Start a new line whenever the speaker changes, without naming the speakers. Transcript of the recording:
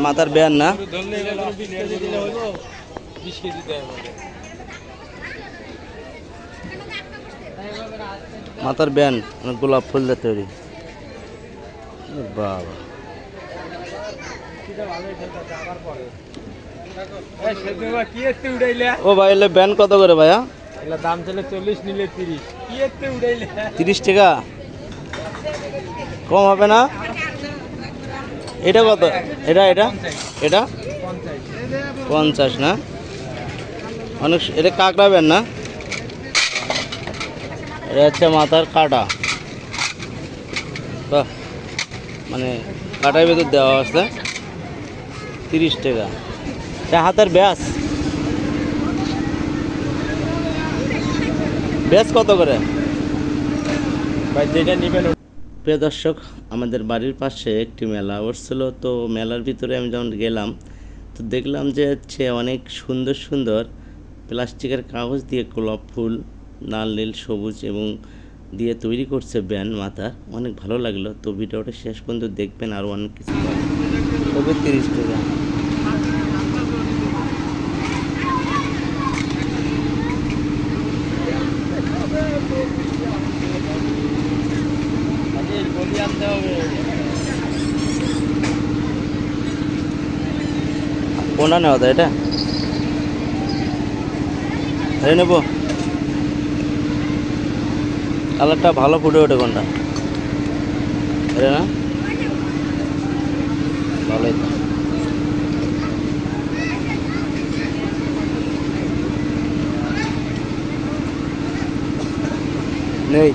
মাথার ব্যান না, মাথার ব্যান গোলাপ ফুল দিয়ে তৈরি। বাবা ও ভাই, এলে ব্যান কত করে ভাইয়া?
দাম চলে 40, নিলে 30।
30 টাকা কম হবে না? এটা কত? এটা এটা এটা 50 না? অনেক। এটা কাঁকড়া ব্যান না? এটা হচ্ছে মাথার কাটা। বাহ, মানে কাটার ভেতর দেওয়া আছে। 30 টাকা। এটা হাতের ব্যাস, ব্যাস কত করে
ভাই? যেটা নিবেন।
প্রিয় দর্শক, আমাদের বাড়ির পাশে একটি মেলা বসছিল। তো মেলার ভিতরে আমি যখন গেলাম, তো দেখলাম যে হচ্ছে অনেক সুন্দর সুন্দর প্লাস্টিকের কাগজ দিয়ে গোলাপ ফুল, লাল নীল সবুজ এবং দিয়ে তৈরি করছে ব্যান্ড মাথার। অনেক ভালো লাগলো। তো ভিডিওটা শেষ পর্যন্ত দেখবেন, আরও অনেক কিছু তবে 30 টাকা। কোনটা নেওয়া যায়? এটা নেবো। কালারটা ভালো ফুটে ওঠে কোনটা? এটা না? ভালোই তো। নেই।